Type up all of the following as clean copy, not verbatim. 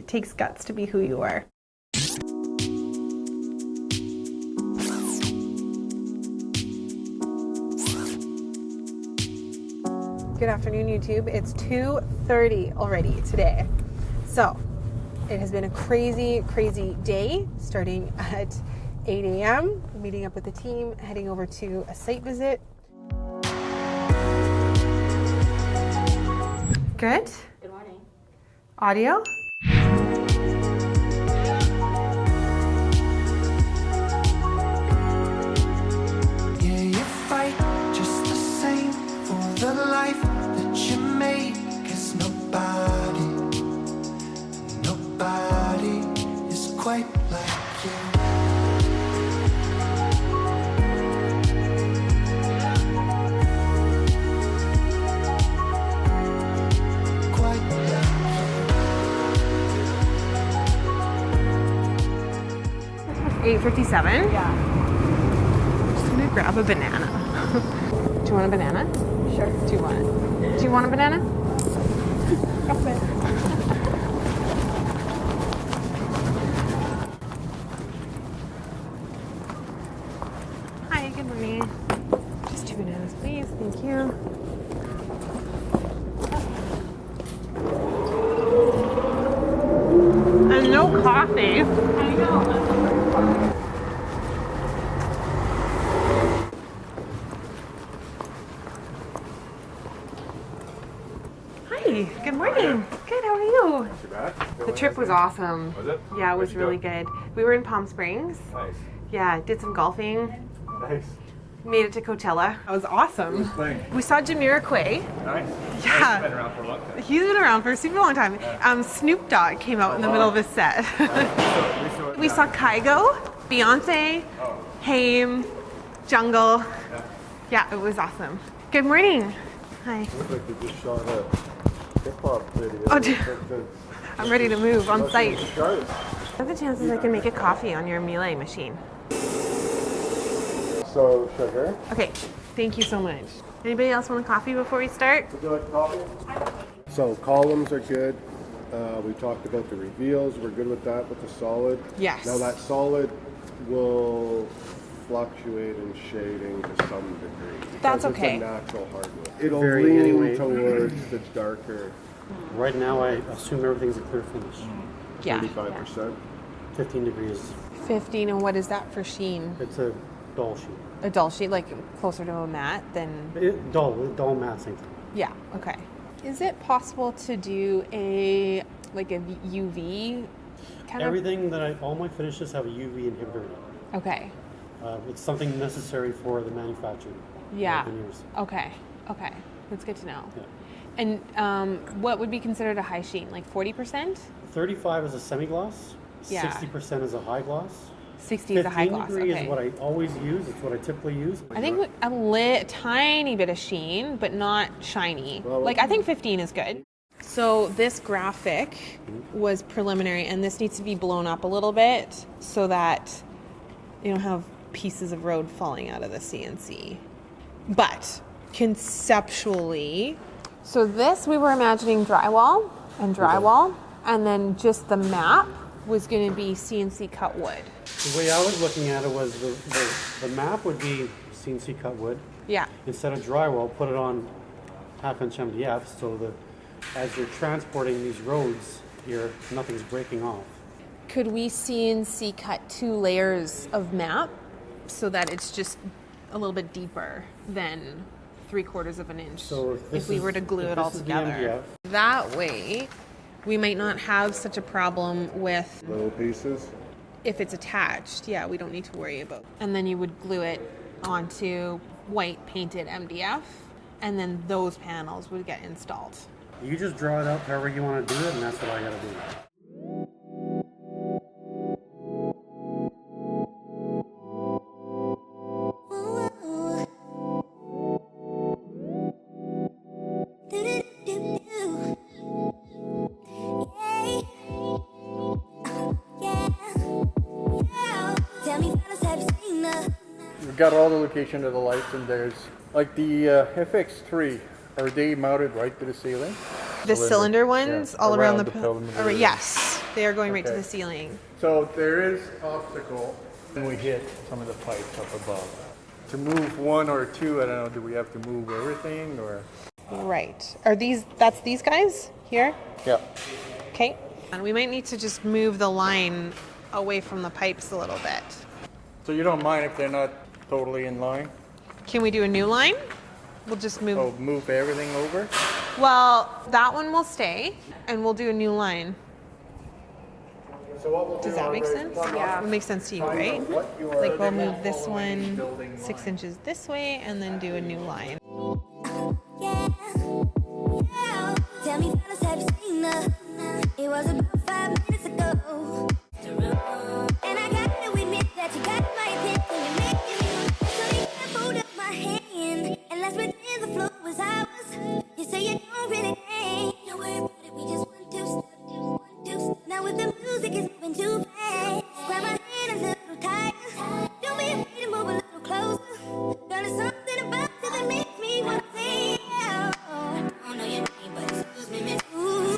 It takes guts to be who you are. Good afternoon, YouTube. It's 2:30 already today. So it has been a crazy, crazy day starting at 8 a.m. Meeting up with the team, heading over to a site visit. Good? Good morning. Audio? Yeah, you fight just the same for the life that you made. 'Cause nobody is quite like you. Quite like you. 8:57. Yeah. Just gonna grab a banana. Do you want a banana? Sure. Do you want a banana? Hi, good morning. Just 2 bananas, please. Thank you. And no coffee. I know. Hi, good morning. Good, how are you? Not too bad. The trip was awesome. Was it? Yeah, it was Where'd you really go? good. We were in Palm Springs. Nice. Yeah, did some golfing. Nice. Made it to Coachella. That was awesome. Playing. We saw Jamiroquai. Nice. Yeah. He's been around for a long time. He's been around for a super long time. Snoop Dogg came out in the middle of his set. We saw Kygo, Beyonce, Haim, Jungle. Yeah, it was awesome. Good morning. Hi. Looks like they just shot a hip-hop video. Oh, dude. I'm ready to move on site. Sharp. What are the chances I can make a coffee on your Miele machine? So, sugar. Okay, thank you so much. Anybody else want a coffee before we start? Would you like coffee? So, columns are good. We talked about the reveals. We're good with that, with the solid. Yes. Now, that solid will fluctuate in shading to some degree. That's because okay. It's a natural hardwood. It'll Very lean anyway. towards the darker Right now, I assume everything's a clear finish. Yeah. 35%. 15 degrees. 15, and what is that for sheen? It's a dull sheet. A dull sheet, like closer to a matte than... Dull matte, same thing. Yeah, okay. Is it possible to do a UV kind Everything that all my finishes have a UV inhibitor in it. of? Okay. It's something necessary for the manufacturer. Yeah. Veneers. Okay. Okay. That's good to know. Yeah. And what would be considered a high sheen? Like 40%? 35 is a semi-gloss. Yeah. 60% is a high gloss. 60 is a high 15 gloss. degree Okay. is what I always use. It's what I typically use. I think a tiny bit of sheen, but not shiny. Well, Like, I think 15 is good. So this graphic was preliminary, and this needs to be blown up a little bit so that you don't have pieces of road falling out of the CNC. But conceptually, so this we were imagining drywall, and then just the map was going to be CNC cut wood. The way I was looking at it was the map would be CNC cut wood. Yeah. Instead of drywall, put it on half-inch MDF so that as you're transporting these roads here, nothing's breaking off. Could we CNC cut 2 layers of map so that it's just a little bit deeper than 3/4 of an inch So if we were to glue it all this is the together? MDF. That way, we might not have such a problem with little pieces. if it's attached. Yeah, we don't need to worry about. And then you would glue it onto white painted MDF, and then those panels would get installed. You just draw it out however you want to do it, and that's what I got to do. We've got all the location of the lights, and there's like the FX3. Are they mounted right to the ceiling? The cylinder ones Yeah, all around around the the cylinder. yes. They are going right to Okay. the ceiling. So there is obstacle when we hit some of the pipes up above. To move one or two, I don't know, do we have to move everything or? Right. Are that's these guys here? Yeah. Okay. And we might need to just move the line away from the pipes a little bit. So you don't mind if they're not totally in line? Can we do a new line? We'll just move. Oh, move everything over? Well, that one will stay, and we'll do a new line. So what we'll Does do that on make right- sense? Yeah. It makes sense to you, right? What you are Like we'll move this following one building 6 line. inches this way, and then do a new line. Yeah, yeah. Tell me, fellas, have you seen her? It was about 5 minutes ago. And I got to admit that you got my attention. You're making me want so you can hold up my hand. And let's pretend the floor was ours. You say you don't really care. Don't worry about it, we just want to step, one, two, step. Now if the music is moving too fast, grab my hand a little tighter. Don't be afraid to move a little closer. Girl, there's something about you that makes me want to say, oh, I don't know your name, but excuse me, miss. Ooh.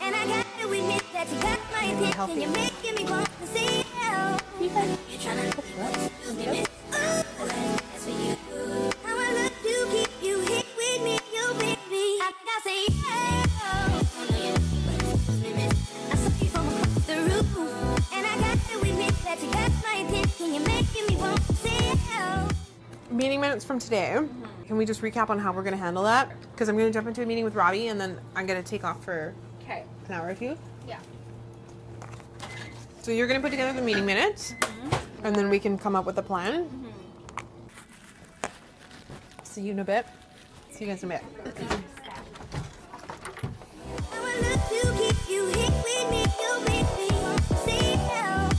And I got to admit that you got my attention. You're making me want to say, oh, you're trying to excuse me, miss. Ooh. That's for you. How I love to keep you here with me, you baby. I think I'll say, oh, I don't know your name, but excuse me, miss. I saw you from across the room. And I got to admit that you got my attention. You're making me want to say, oh. Meeting minutes from today. Can we just recap on how we're going to handle that? Because I'm going to jump into a meeting with Robbie, and then I'm going to take off for Okay. an hour or two. Yeah. So you're going to put together the meeting minutes, and then we can come up with a plan. See you in a bit. See you guys in a bit. How I love to keep you here with me, you baby. Say, oh,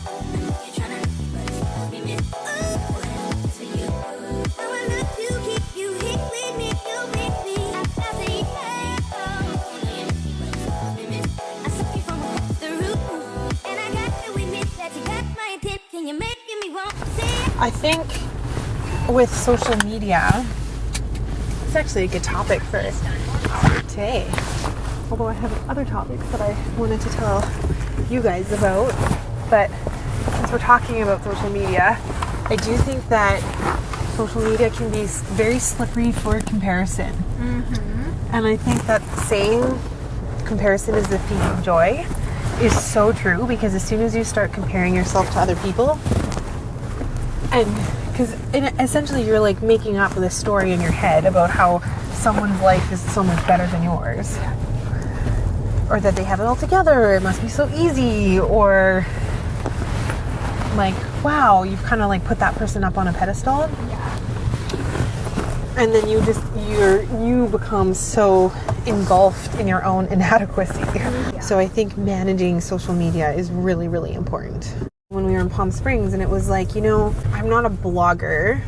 you're trying to, but excuse me, miss. Ooh. That's for you. How I love to keep you here with me, you baby. I say, oh, excuse me, miss. I saw you from across the room, and I got to admit that you got my attention. You're making me want to say. I think with social media, it's actually a good topic for today. Although I have other topics that I wanted to tell you guys about. But since we're talking about social media, I do think that social media can be very slippery for comparison. And I think that saying comparison is the thief of joy is so true, because as soon as you start comparing yourself to other people, and because essentially you're like making up this story in your head about how someone's life is so much better than yours, or that they have it all together, or it must be so easy, or like, wow, you've kind of like put that person up on a pedestal, and then you become so engulfed in your own inadequacy. So I think managing social media is really, really important. When we were in Palm Springs, and it was like, I'm not a blogger,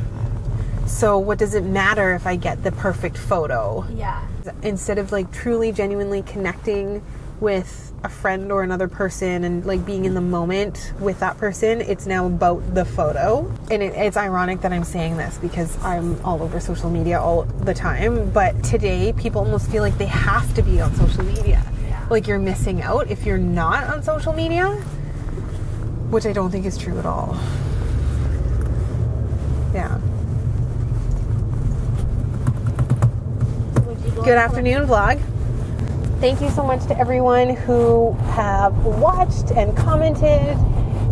so what does it matter if I get the perfect photo? Yeah. Instead of like truly, genuinely connecting with a friend or another person and like being in the moment with that person, it's now about the photo. And it's ironic that I'm saying this because I'm all over social media all the time, but today people almost feel like they have to be on social media. Like you're missing out if you're not on social media, which I don't think is true at all. Yeah. Good afternoon, vlog. Thank you so much to everyone who have watched and commented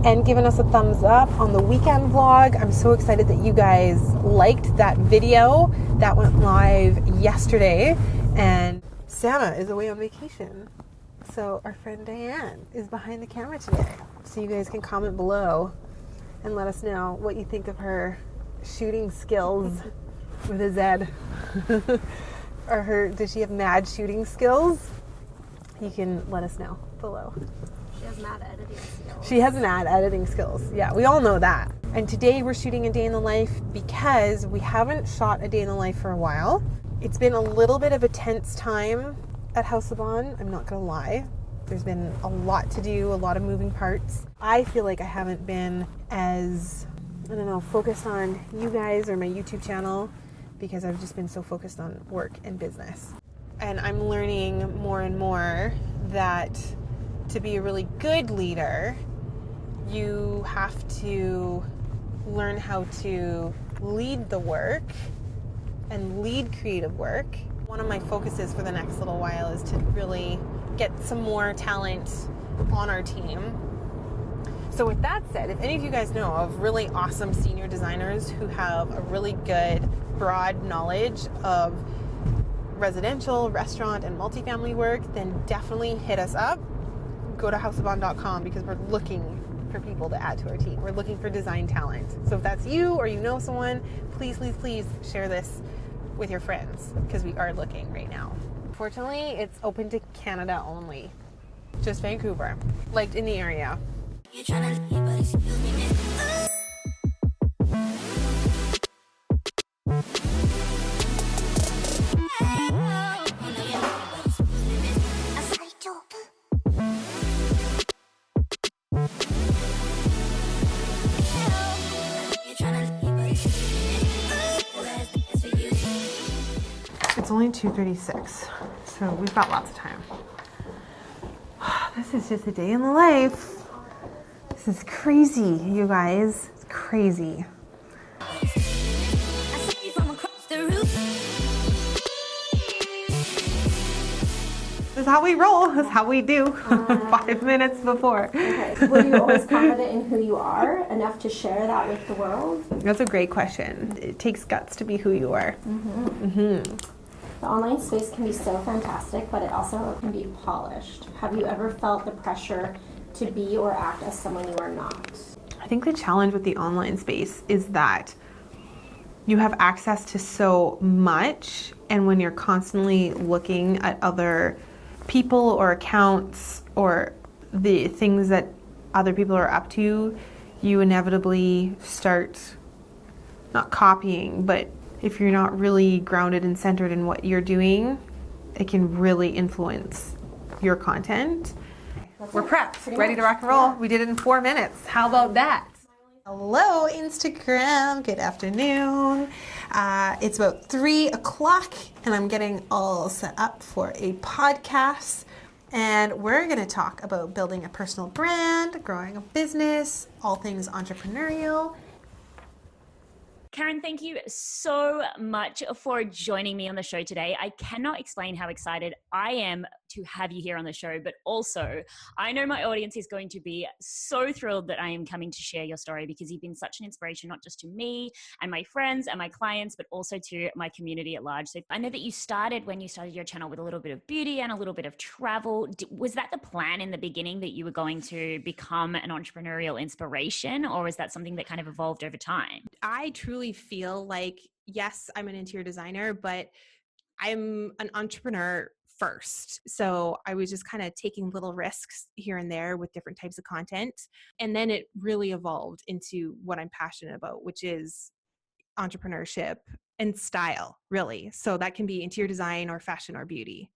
and given us a thumbs up on the weekend vlog. I'm so excited that you guys liked that video. That went live yesterday, and Santa is away on vacation. So our friend Daehan is behind the camera today. So you guys can comment below and let us know what you think of her shooting skills with a Z. Or does she have mad shooting skills? You can let us know below. She has mad editing skills. She has mad editing skills. Yeah, we all know that. And today we're shooting a day in the life because we haven't shot a day in the life for a while. It's been a little bit of a tense time at House of Bohn, I'm not gonna lie. There's been a lot to do, a lot of moving parts. I feel like I haven't been as, focused on you guys or my YouTube channel because I've just been so focused on work and business. And I'm learning more and more that to be a really good leader, you have to learn how to lead the work and lead creative work. One of my focuses for the next little while is to really get some more talent on our team. So with that said, if any of you guys know of really awesome senior designers who have a really good broad knowledge of residential, restaurant, and multifamily work, then definitely hit us up. Go to houseofbohn.com because we're looking for people to add to our team. We're looking for design talent. So if that's you or you know someone, please, please, please share this with your friends because we are looking right now. Fortunately, it's open to Canada only. Just Vancouver. Like in the area. You're trying to leave, but excuse me, miss. It's only 2:36, so we've got lots of time. This is just a day in the life. This is crazy, you guys. It's crazy. This is how we roll. This is how we do. 5 minutes before. Okay. Were you always confident in who you are enough to share that with the world? That's a great question. It takes guts to be who you are. The online space can be so fantastic, but it also can be polished. Have you ever felt the pressure to be or act as someone you are not? I think the challenge with the online space is that you have access to so much, and when you're constantly looking at other people or accounts or the things that other people are up to, you inevitably start not copying, but if you're not really grounded and centered in what you're doing, it can really influence your content. We're prepped, ready to rock and roll. We did it in 4 minutes. How about that? Hello, Instagram. Good afternoon. It's about 3 o'clock, and I'm getting all set up for a podcast. And we're going to talk about building a personal brand, growing a business, all things entrepreneurial. Karin, thank you so much for joining me on the show today. I cannot explain how excited I am to have you here on the show, but also I know my audience is going to be so thrilled that I am coming to share your story because you've been such an inspiration, not just to me and my friends and my clients, but also to my community at large. So I know that you started when you started your channel with a little bit of beauty and a little bit of travel. Was that the plan in the beginning that you were going to become an entrepreneurial inspiration, or was that something that kind of evolved over time? I truly feel like, yes, I'm an interior designer, but I'm an entrepreneur first. So I was just kind of taking little risks here and there with different types of content. And then it really evolved into what I'm passionate about, which is entrepreneurship and style, really. So that can be interior design or fashion or beauty.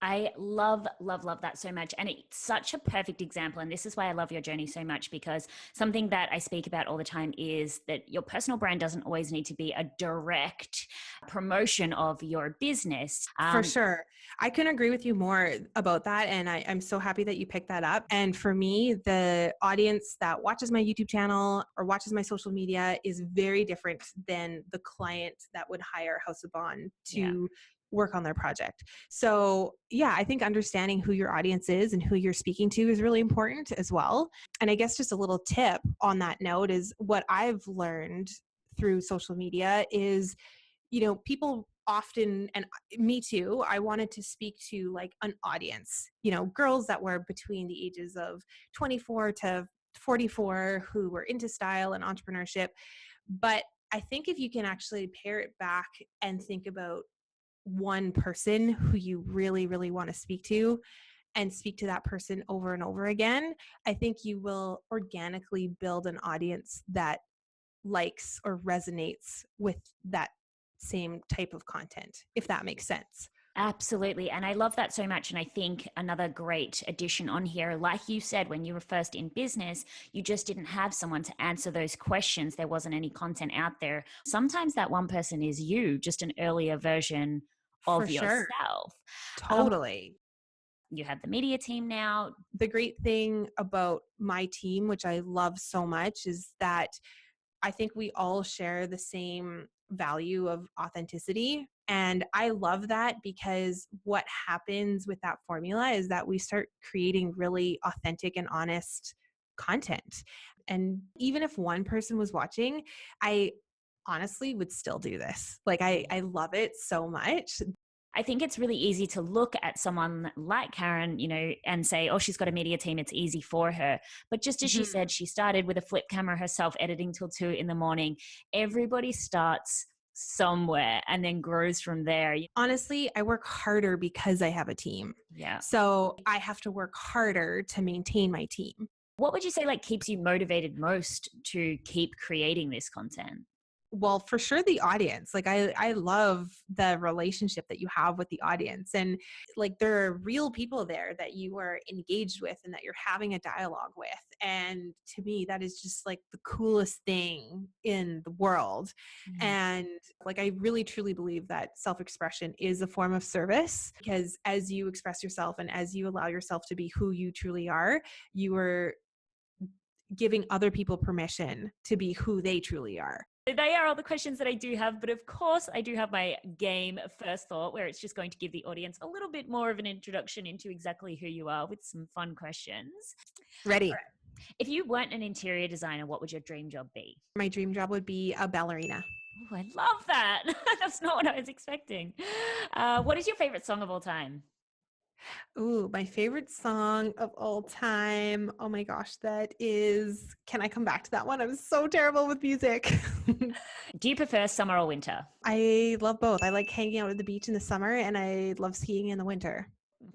I love, love, love that so much. And it's such a perfect example. And this is why I love your journey so much, because something that I speak about all the time is that your personal brand doesn't always need to be a direct promotion of your business. For sure. I couldn't agree with you more about that. And I'm so happy that you picked that up. And for me, the audience that watches my YouTube channel or watches my social media is very different than the client that would hire House of Bohn to work on their project. So yeah, I think understanding who your audience is and who you're speaking to is really important as well. And I guess just a little tip on that note is what I've learned through social media is, you know, people often, and me too, I wanted to speak to like an audience, you know, girls that were between the ages of 24 to 44 who were into style and entrepreneurship. But I think if you can actually pare it back and think about one person who you really, really want to speak to and speak to that person over and over again, I think you will organically build an audience that likes or resonates with that same type of content, if that makes sense. Absolutely. And I love that so much. And I think another great addition on here, like you said, when you were first in business, you just didn't have someone to answer those questions. There wasn't any content out there. Sometimes that one person is you, just an earlier version of For yourself. sure. Totally. You have the media team now. The great thing about my team, which I love so much, is that I think we all share the same value of authenticity. And I love that, because what happens with that formula is that we start creating really authentic and honest content. And even if one person was watching, I honestly would still do this. Like, I love it so much. I think it's really easy to look at someone like Karin, and say, oh, she's got a media team, it's easy for her. But just as she said, she started with a flip camera herself, editing till 2 a.m. Everybody starts somewhere and then grows from there. Honestly, I work harder because I have a team. Yeah. So I have to work harder to maintain my team. What would you say keeps you motivated most to keep creating this content? Well, for sure, the audience. I love the relationship that you have with the audience, and there are real people there that you are engaged with and that you're having a dialogue with. And to me, that is just the coolest thing in the world. And I really truly believe that self-expression is a form of service, because as you express yourself and as you allow yourself to be who you truly are, you are giving other people permission to be who they truly are. They are all the questions that I do have, but of course I do have my game first thought, where it's just going to give the audience a little bit more of an introduction into exactly who you are with some fun questions. Ready? Right. If you weren't an interior designer, what would your dream job be? My dream job would be a ballerina. Oh, I love that. That's not what I was expecting. What is your favorite song of all time? Ooh, my favorite song of all time. Oh my gosh, that is, can I come back to that one? I'm so terrible with music. Do you prefer summer or winter? I love both. I like hanging out at the beach in the summer, and I love skiing in the winter.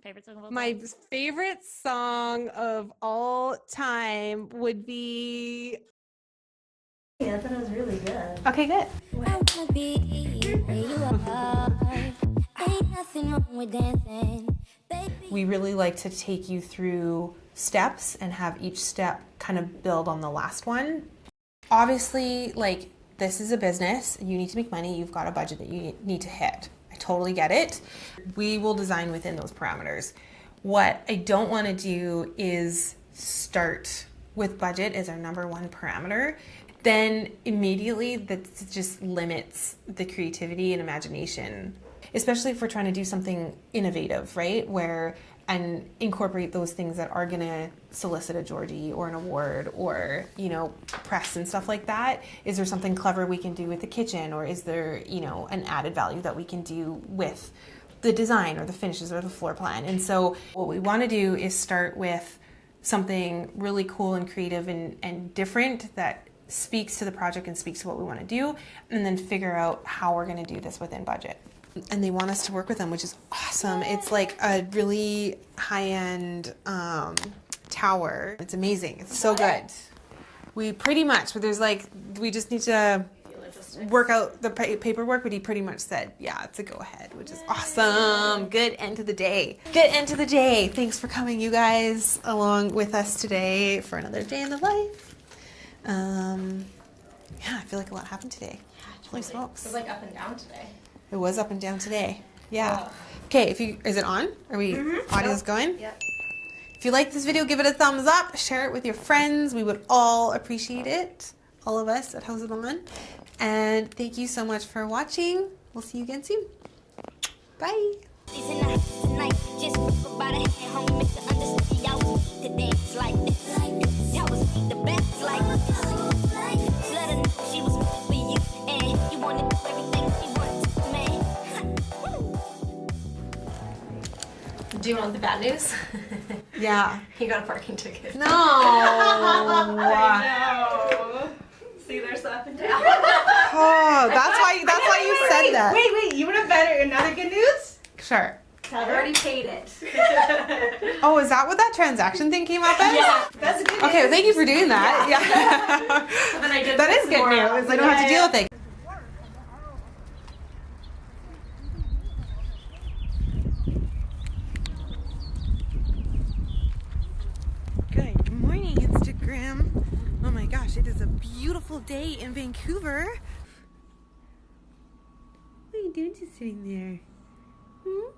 Favorite song of all time? My favorite song of all time would be... Yeah, that was really good. Okay, good. I wanna be where you are. Ain't nothing wrong with dancing, baby. We really like to take you through steps and have each step kind of build on the last one. Obviously, this is a business. You need to make money. You've got a budget that you need to hit. I totally get it. We will design within those parameters. What I don't want to do is start with budget as our number one parameter. Then immediately that just limits the creativity and imagination, especially if we're trying to do something innovative, right? And incorporate those things that are gonna solicit a Georgie or an award or, press and stuff like that. Is there something clever we can do with the kitchen, or is there, an added value that we can do with the design or the finishes or the floor plan? And so what we wanna do is start with something really cool and creative and different that speaks to the project and speaks to what we wanna do, and then figure out how we're gonna do this within budget. And they want us to work with them, which is awesome. It's a really high-end tower. It's amazing. It's so good. We pretty much, but we just need to work out the paperwork, but he pretty much said, yeah, it's a go-ahead, which is awesome. Good end to the day. Good end to the day. Thanks for coming, you guys, along with us today for another day in the life. Yeah, I feel like a lot happened today. Holy smokes. It was up and down today. It was up and down today. Yeah. Okay, is it on? Are we audio's going? Yep. If you like this video, give it a thumbs up, share it with your friends. We would all appreciate it. All of us at House of Bohn. And thank you so much for watching. We'll see you again soon. Bye. Tonight, just about a hand, homie, make you understand. Y'all was to dance like this. Y'all was the best like this. Let her know she was for you, and you wanted to do everything she wanted to, man. Do you want the bad news? Yeah. He got a parking ticket. No. I know. See, there's the up and down. Oh, that's why you said that. Wait, you want another good news? Sure. I've already paid it. Oh, is that what that transaction thing came up as? Yeah. That's a good Okay, well, thank you for doing that. Yeah. So then I did That this is good more news. I don't have to deal with it. Good morning, Instagram. Oh my gosh, it is a beautiful day in Vancouver. What are you doing just sitting there? Hmm?